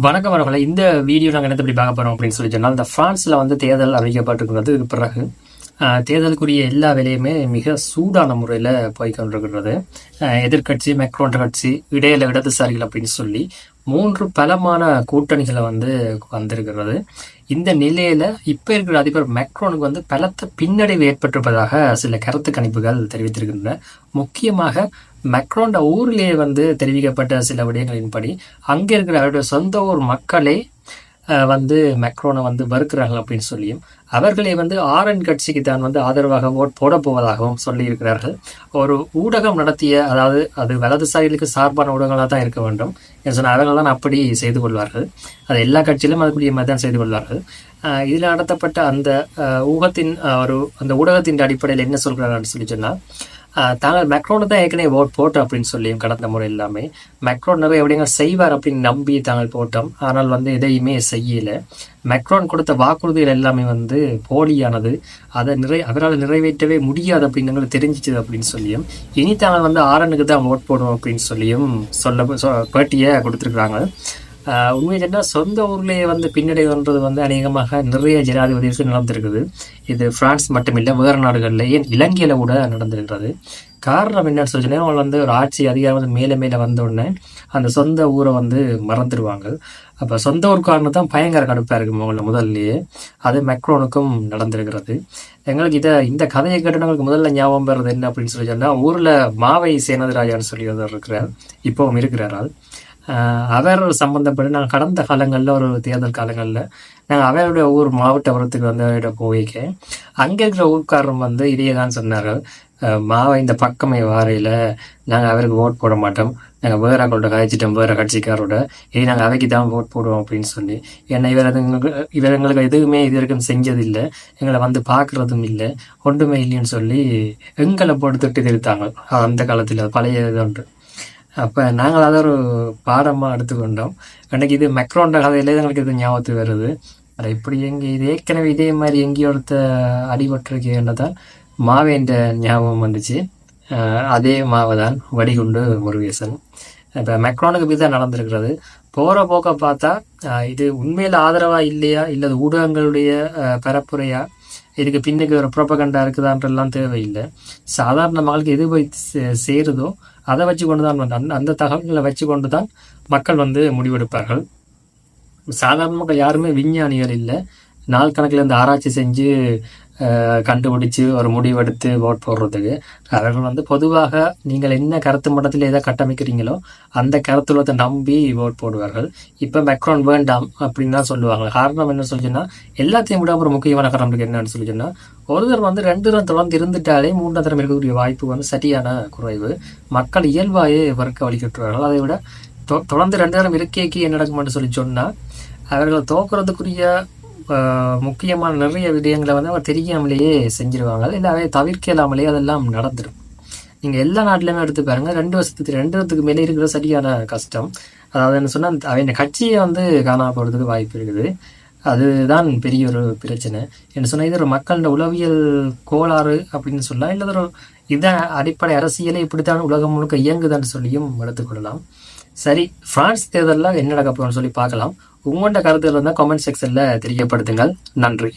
வணக்கம் வரவங்களை இந்த வீடியோ நாங்கள் என்ன எப்படி பார்க்க போகிறோம் அப்படின்னு சொல்லி சொன்னால் இந்த ஃப்ரான்ஸில் வந்து தேர்தல் அறிவிக்கப்பட்டிருக்கிறது. பிறகு தேர்தலுக்குரிய எல்லா வேலையுமே மிக சூடான முறையில் போய்கொண்டிருக்கிறது. எதிர்கட்சி மேக்ரோன் கட்சி இடையில இடதுசாரிகள் அப்படின்னு சொல்லி 3 பலமான கூட்டணிகளை வந்திருக்கிறது. இந்த நிலையில இப்ப இருக்கிற அதிபர் மேக்ரோனுக்கு பலத்த பின்னடைவு ஏற்பட்டிருப்பதாக சில கருத்து கணிப்புகள் தெரிவித்திருக்கின்றன. முக்கியமாக மேக்ரோன் ஊரிலேயே தெரிவிக்கப்பட்ட சில விடயங்களின்படி அங்கே இருக்கிற அவருடைய சொந்த ஊர் மக்களே மேக்ரோனை வெறுக்கிறார்கள் அப்படின்னு சொல்லியும் அவர்களே ஆர்என் கட்சிக்கு தான் ஆதரவாக ஓட் போட போவதாகவும் சொல்லி இருக்கிறார்கள். ஒரு ஊடகம் நடத்திய, அதாவது அது வலதுசாரிகளுக்கு சார்பான ஊடகங்களாக தான் இருக்க வேண்டும் என்று சொன்னால் அவர்கள் தான் அப்படி செய்து கொள்வார்கள். அது எல்லா கட்சியிலும் அதுக்குரிய மாதிரி தான் செய்து கொள்வார்கள். இதில் நடத்தப்பட்ட அந்த அந்த ஊடகத்தின் அடிப்படையில் என்ன சொல்கிறார்கள் சொல்லி சொன்னால், தாங்கள் மேக்ரோனை தான் ஏற்கனவே ஓட் போட்டோம் அப்படின்னு சொல்லியும் கடந்த முறை எல்லாமே மேக்ரோன் நிறைய எப்படிங்க செய்வார் அப்படின்னு நம்பி தாங்கள் போட்டோம். ஆனால் எதையுமே செய்யலை. மேக்ரோன் கொடுத்த வாக்குறுதிகள் எல்லாமே போலியானது, அதை அவரால் நிறைவேற்றவே முடியாது அப்படின்னு தெரிஞ்சிச்சு அப்படின்னு சொல்லியும் இனி தாங்கள் ஆரனுக்கு தான் ஓட் போடுவோம் அப்படின்னு சொல்லியும் பேட்டியை கொடுத்துருக்குறாங்க. உண்மையில் என்ன, சொந்த ஊர்லேயே பின்னடைவுன்றது அநேகமாக நிறைய ஜனாதிபதிகளுக்கு நடந்திருக்குது. இது பிரான்ஸ் மட்டுமில்லை, வேறு நாடுகளில் ஏன் இலங்கையில கூட நடந்திருக்கிறது. காரணம் என்னன்னு சொல்லிச்சுன்னா, அவங்க ஒரு ஆட்சி அதிகாரம் மேலே மேலே வந்தோடனே அந்த சொந்த ஊரை மறந்துடுவாங்க. அப்போ சொந்த ஊருக்காரனு தான் பயங்கர கடுப்பாக இருக்கு முதல்லையே. அது மேக்ரோனுக்கும் நடந்திருக்கிறது. எங்களுக்கு இந்த கதையை கேட்டு எங்களுக்கு முதல்ல ஞாபகம் பெறது என்ன அப்படின்னு சொல்லி சொன்னால், ஊரில் மாவை சேனதிராஜான்னு சொல்லி இருக்கிறார், இப்பவும் இருக்கிறாரால். அவர் சம்பந்தப்பட்டு நாங்கள் கடந்த காலங்களில் ஒரு தேர்தல் காலங்களில் நாங்கள் அவருடைய ஊர் மாவட்டபுரத்துக்கு அவர்கிட்ட போய்க்க அங்கே இருக்கிற ஊர்க்காரரும் இதையே தான் சொன்னார்கள். மாவை இந்த பக்கமே வாரையில் நாங்கள் அவருக்கு ஓட் போட மாட்டோம், நாங்கள் வேற ஆக்களோட கழிச்சிட்டோம், வேறு கட்சிக்காரோட, நாங்கள் அவைக்கு தான் ஓட் போடுவோம் அப்படின்னு சொல்லி. ஏன்னா இவர் எங்களுக்கு எதுவுமே இது வரைக்கும் செஞ்சதில்லை, எங்களை பார்க்குறதும் இல்லை, ஒன்றுமே இல்லைன்னு சொல்லி எங்களை போட்டு திட்டு திருத்தாங்க அந்த காலத்தில் பழைய இதுன்ட்டு. அப்போ நாங்கள் அதை ஒரு பாடமாக எடுத்துக்கொண்டோம். எனக்கு இது மேக்ரோன் கதையிலே எங்களுக்கு இது ஞாபகத்துக்கு வருது. அதை இப்படி இது ஏற்கனவே இதே மாதிரி எங்கேயோ ஒருத்த அடிபட்டிருக்கேன்றதான் மாவேன்ற ஞாபகம் வந்துச்சு. அதே மாவை தான் வடிகுண்டு முருகேசன். இப்போ மேக்ரோனுக்கு இப்படி தான் நடந்திருக்கிறது. போகிற போக்க பார்த்தா இது உண்மையில் ஆதரவாக இல்லையா, இல்லை ஊடகங்களுடைய பரப்புரையா, இதுக்கு பின்னுக்கு ஒரு ப்ரோபகண்டா இருக்குதான்றெல்லாம் தேவையில்லை. சாதாரண மக்களுக்கு எது போய் சேருதோ அதை வச்சு கொண்டு தான் அந்த தகவல்களை வச்சு கொண்டு தான் மக்கள் முடிவெடுப்பார்கள். சாதாரண மக்கள் யாருமே விஞ்ஞானிகள் இல்லை. நாள் கணக்கில் இந்த ஆராய்ச்சி செஞ்சு கண்டுபிடிச்சு ஒரு முடிவெடுத்து ஓட் போடுறதுக்கு அவர்கள் பொதுவாக நீங்கள் என்ன கருத்து மட்டத்தில் எதை கட்டமைக்கிறீங்களோ அந்த கருத்துலத்தை நம்பி ஓட் போடுவார்கள். இப்போ மேக்ரோன் வேண்டாம் அப்படின்னு தான் சொல்லுவாங்க. காரணம் என்ன சொல்லிச்சுன்னா, எல்லாத்தையும் விட ஒரு முக்கியமான காரணம் என்னன்னு சொல்லிச்சுன்னா, ஒருத்தர் 2 தரம் தொடர்ந்து இருந்துட்டாலே 3ஆம் தரம் இருக்கக்கூடிய வாய்ப்பு சரியான குறைவு. மக்கள் இயல்பாயே வறுக்க வழிகட்டுவார்கள். அதை விட தொடர்ந்து 2 தரம் இருக்கேக்கு என்ன நடக்கும்னு சொல்லி சொன்னால், அவர்கள் தோக்குறதுக்குரிய முக்கியமான நிறைய விடயங்களை அவர் தெரியாமலேயே செஞ்சிருவாங்க, இல்லை அவை தவிர்க்கலாமலே அதெல்லாம் நடந்துடும். நீங்கள் எல்லா நாட்டிலையுமே எடுத்து பாருங்க, 2 வருஷத்துக்கு மேலே இருக்கிற சரியான கஷ்டம். அதாவது என்ன சொன்னால், அவங்க கட்சியை காணாம போகிறதுக்கு வாய்ப்பு இருக்குது. அதுதான் பெரிய ஒரு பிரச்சனை. என்ன சொன்னால், இது ஒரு மக்களோட உளவியல் கோளாறு அப்படின்னு சொல்லலாம், இல்லை ஒரு இதான் அடிப்படை அரசியலே இப்படித்தான் உலகம் முழுக்க இயங்குதான்னு சொல்லியும் எடுத்துக்கொள்ளலாம். சரி, பிரான்ஸ் தேர்தலில் என்ன நடக்க போகிறோம்னு சொல்லி பார்க்கலாம். உங்களோட கருத்துக்கள் இருந்தால் கமெண்ட் செக்ஷனில் தெரியப்படுத்துங்கள். நன்றி.